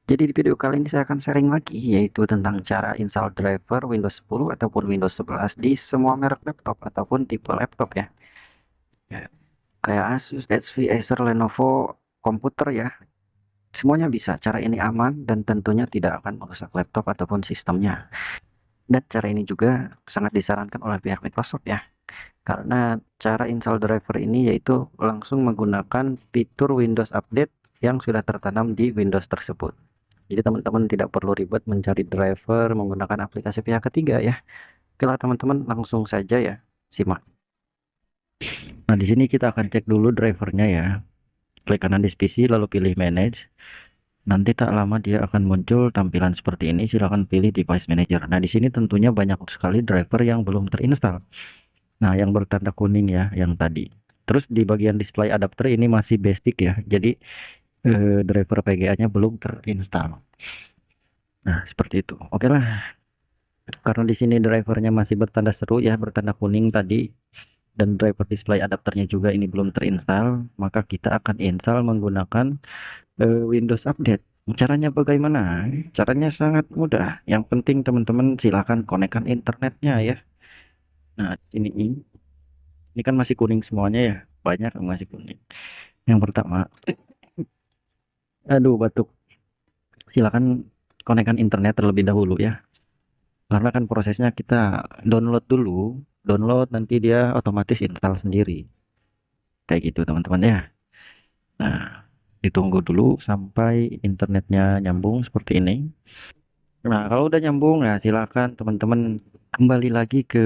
Jadi di video kali ini saya akan sharing lagi yaitu tentang cara install driver Windows 10 ataupun Windows 11 di semua merek laptop ataupun tipe laptop ya. Ya, kayak Asus, HP, Acer, Lenovo, komputer ya. Semuanya bisa. Cara ini aman dan tentunya tidak akan merusak laptop ataupun sistemnya. Dan cara ini juga sangat disarankan oleh pihak Microsoft ya. Karena cara install driver ini yaitu langsung menggunakan fitur Windows Update yang sudah tertanam di Windows tersebut. Jadi teman-teman tidak perlu ribet mencari driver menggunakan aplikasi pihak ketiga ya. Oke lah teman-teman, langsung saja ya, simak. Nah, di sini kita akan cek dulu drivernya ya. Klik kanan di PC lalu pilih manage. Nanti tak lama dia akan muncul tampilan seperti ini. Silakan pilih device manager. Nah, di sini tentunya banyak sekali driver yang belum terinstall. Nah, yang bertanda kuning ya, yang tadi. Terus di bagian display adapter ini masih basic ya. Jadi driver PGA-nya belum terinstall. Nah, seperti itu. Oke lah. Karena di sini drivernya masih bertanda seru ya, bertanda kuning tadi, dan driver display adapternya juga ini belum terinstall, maka kita akan install menggunakan Windows Update. Caranya bagaimana? Caranya sangat mudah. Yang penting teman-teman silakan konekkan internetnya ya. Nah, ini kan masih kuning semuanya ya, banyak yang masih kuning. Yang pertama, aduh batuk. Silakan konekkan internet terlebih dahulu ya. Karena kan prosesnya kita download dulu, download nanti dia otomatis install sendiri. Kayak gitu teman-teman ya. Nah, ditunggu dulu sampai internetnya nyambung seperti ini. Nah, kalau udah nyambung ya silakan teman-teman kembali lagi ke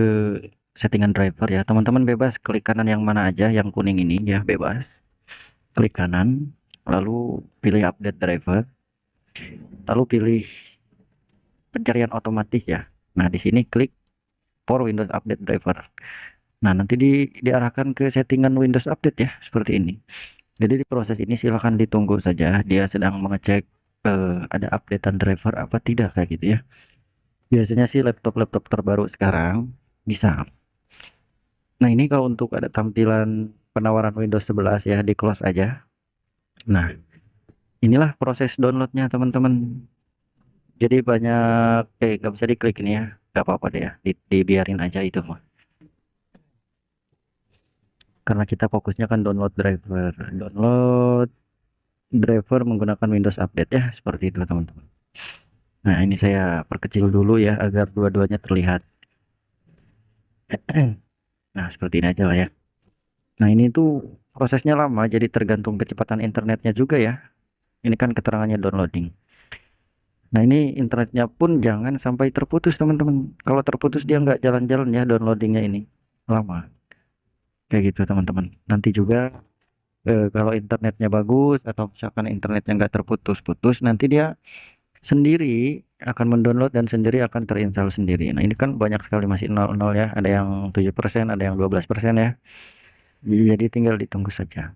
settingan driver ya. Teman-teman bebas klik kanan yang mana aja, yang kuning ini ya bebas. Klik kanan, lalu pilih update driver, lalu pilih pencarian otomatis ya. Nah, di sini klik for Windows Update Driver. Nah, nanti diarahkan ke settingan Windows Update ya, seperti ini. Jadi di proses ini silakan ditunggu saja, dia sedang mengecek ada updatean driver apa tidak kayak gitu ya. Biasanya sih laptop-laptop terbaru sekarang bisa. Nah, ini kalau untuk ada tampilan penawaran Windows 11 ya, di close aja. Nah, inilah proses downloadnya teman-teman. Jadi banyak, nggak bisa diklik ini ya, nggak apa-apa deh ya, dibiarin aja itu mah. Karena kita fokusnya kan download driver menggunakan Windows Update ya, seperti itu teman-teman. Nah, ini saya perkecil dulu ya agar dua-duanya terlihat. Nah, seperti ini aja lah ya. Nah, ini tuh prosesnya lama, jadi tergantung kecepatan internetnya juga ya. Ini kan keterangannya downloading. Nah, ini internetnya pun jangan sampai terputus teman-teman. Kalau terputus dia nggak jalan-jalan ya downloadingnya ini. Lama. Kayak gitu teman-teman. Nanti juga kalau internetnya bagus atau misalkan internetnya nggak terputus-putus, nanti dia sendiri akan mendownload dan sendiri akan terinstall sendiri. Nah, ini kan banyak sekali masih 00 ya, ada yang 7%, ada yang 12% ya. Jadi tinggal ditunggu saja.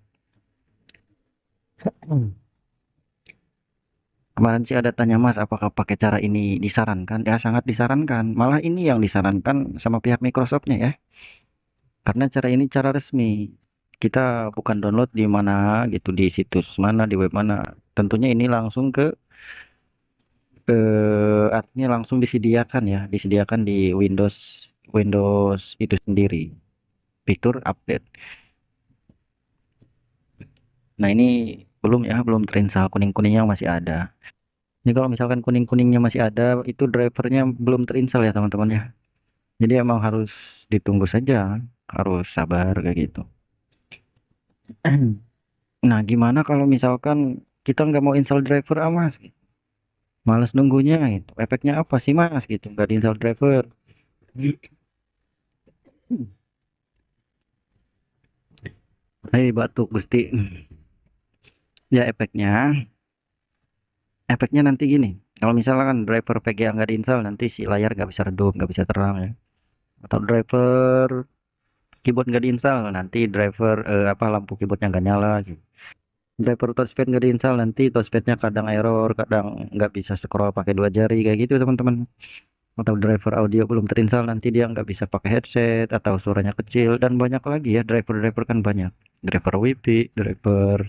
Kemarin sih ada tanya Mas, apakah pakai cara ini disarankan? Ya sangat disarankan. Malah ini yang disarankan sama pihak Microsoftnya ya. Karena cara ini cara resmi. Kita bukan download di mana gitu, di situs mana, di web mana. Tentunya ini langsung ke artinya langsung disediakan ya, disediakan di Windows Windows itu sendiri, fitur update. Nah, ini belum ya, belum terinstall, kuning-kuningnya masih ada. Ini kalau misalkan kuning-kuningnya masih ada, itu drivernya belum terinstall ya teman-teman ya. Jadi emang harus ditunggu saja, harus sabar kayak gitu. Nah, gimana kalau misalkan kita nggak mau install driver ah mas, males nunggunya gitu. Efeknya apa sih mas gitu, nggak diinstal driver. Hei batuk Gusti. Ya efeknya nanti gini. Kalau misalkan driver PGA nggak diinstal, nanti si layar nggak bisa redup, nggak bisa terang ya. Atau driver keyboard nggak diinstal, nanti driver apa lampu keyboardnya nggak nyala gitu. Driver touchpad nggak diinstal, nanti touchpadnya kadang error, kadang nggak bisa scroll pakai dua jari kayak gitu teman-teman. Atau driver audio belum terinstall, nanti dia nggak bisa pakai headset atau suaranya kecil dan banyak lagi ya driver-driver kan banyak. Driver WiFi, driver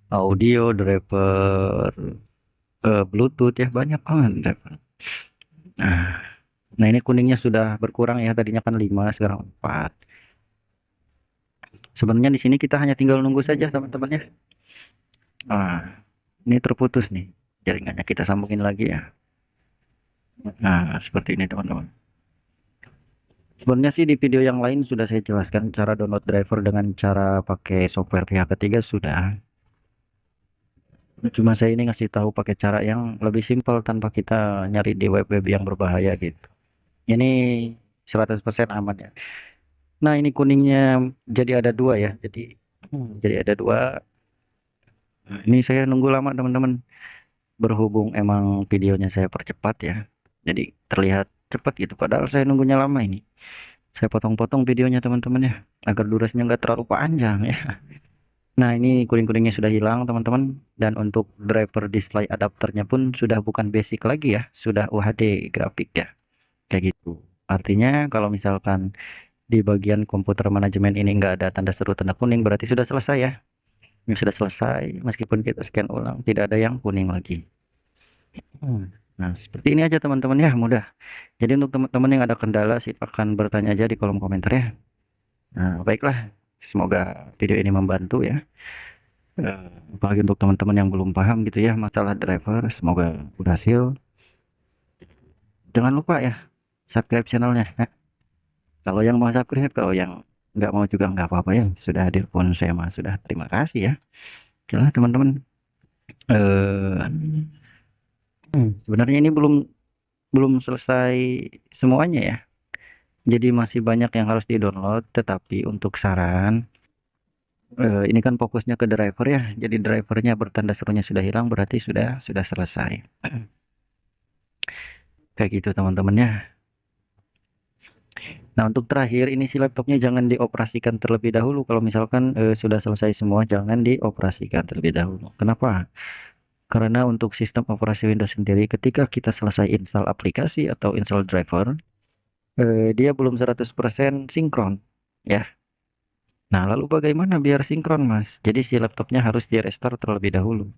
audio, driver Bluetooth ya, banyak banget driver. Nah, nah ini kuningnya sudah berkurang ya, tadinya kan 5 sekarang 4. Sebenarnya di sini kita hanya tinggal nunggu saja teman-teman ya. Nah, ini terputus nih jaringannya, kita sambungin lagi ya. Nah, seperti ini teman-teman. Sebenarnya sih di video yang lain sudah saya jelaskan cara download driver dengan cara pakai software pihak ketiga sudah. Cuma saya ini ngasih tahu pakai cara yang lebih simpel tanpa kita nyari di web-web yang berbahaya gitu. Ini 100% aman ya. Nah, ini kuningnya jadi ada dua ya. Jadi ada dua. Nah, ini saya nunggu lama teman-teman. Berhubung emang videonya saya percepat ya. Jadi terlihat cepat gitu. Padahal saya nunggunya lama ini. Saya potong-potong videonya teman-teman ya. Agar durasinya nggak terlalu panjang ya. Nah, ini kuning-kuningnya sudah hilang teman-teman. Dan untuk driver display adapternya pun sudah bukan basic lagi ya. Sudah UHD grafik ya. Kayak gitu. Artinya kalau misalkan di bagian komputer manajemen ini nggak ada tanda seru tanda kuning berarti sudah selesai ya. Ini sudah selesai meskipun kita scan ulang tidak ada yang kuning lagi. Nah, seperti ini aja teman-teman ya, mudah. Jadi untuk teman-teman yang ada kendala silakan bertanya aja di kolom komentar ya. Nah, baiklah. Semoga video ini membantu ya. Apalagi untuk teman-teman yang belum paham gitu ya masalah driver, semoga berhasil. Jangan lupa ya subscribe channelnya. Kalau yang mau subscribe, kalau yang nggak mau juga nggak apa-apa ya. Sudah hadir pun saya mah sudah terima kasih ya. Oke lah teman-teman. Eh, Sebenarnya ini belum belum selesai semuanya ya. Jadi masih banyak yang harus di-download. Tetapi untuk saran, ini kan fokusnya ke driver ya. Jadi drivernya bertanda serunya sudah hilang, berarti sudah selesai. Kayak gitu teman-teman ya. Nah, untuk terakhir ini si laptopnya jangan dioperasikan terlebih dahulu. Kalau misalkan sudah selesai semua, jangan dioperasikan terlebih dahulu. Kenapa? Karena untuk sistem operasi Windows sendiri, ketika kita selesai install aplikasi atau install driver, dia belum 100% sinkron. Ya. Nah, lalu bagaimana biar sinkron, Mas? Jadi si laptopnya harus di-restart terlebih dahulu.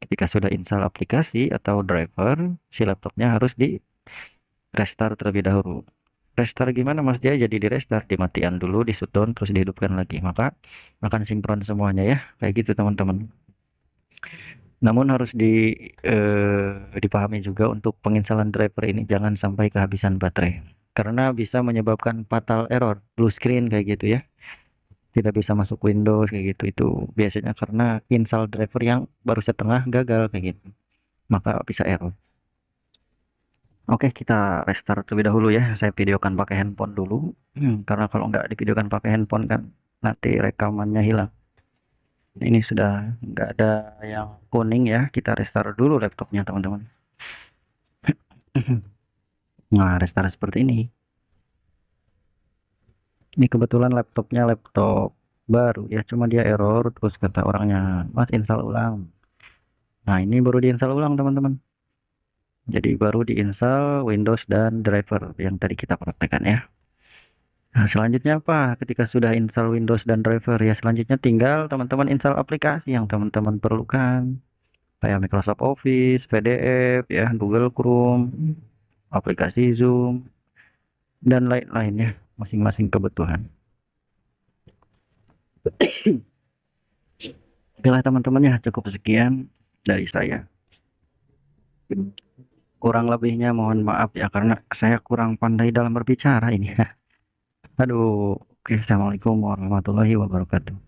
Ketika sudah install aplikasi atau driver, si laptopnya harus di-restart terlebih dahulu. Restart gimana Mas? Dia jadi di restart, dimatikan dulu, di shutdown, terus dihidupkan lagi. Maka akan sinkron semuanya ya. Kayak gitu teman-teman. Namun harus dipahami juga untuk penginstalan driver ini jangan sampai kehabisan baterai. Karena bisa menyebabkan fatal error, blue screen kayak gitu ya. Tidak bisa masuk Windows kayak gitu. Itu biasanya karena install driver yang baru setengah gagal kayak gitu. Maka bisa error. Oke, kita restart terlebih dahulu ya. Saya videokan pakai handphone dulu. Karena kalau nggak divideokan pakai handphone kan nanti rekamannya hilang. Ini sudah nggak ada yang kuning ya. Kita restart dulu laptopnya teman-teman. Nah, restart seperti ini. Ini kebetulan laptopnya laptop baru ya. Cuma dia error. Terus kata orangnya, Mas install ulang. Nah, ini baru diinstal ulang teman-teman. Jadi baru diinstal Windows dan driver yang tadi kita praktekkan ya. Nah, selanjutnya apa? Ketika sudah install Windows dan driver ya, selanjutnya tinggal teman-teman install aplikasi yang teman-teman perlukan. Kayak Microsoft Office, PDF, ya, Google Chrome, aplikasi Zoom, dan lain-lainnya, masing-masing kebutuhan. Oke lah teman-teman ya, cukup sekian dari saya. Kurang lebihnya mohon maaf ya, karena saya kurang pandai dalam berbicara ini. Aduh, oke, assalamualaikum warahmatullahi wabarakatuh.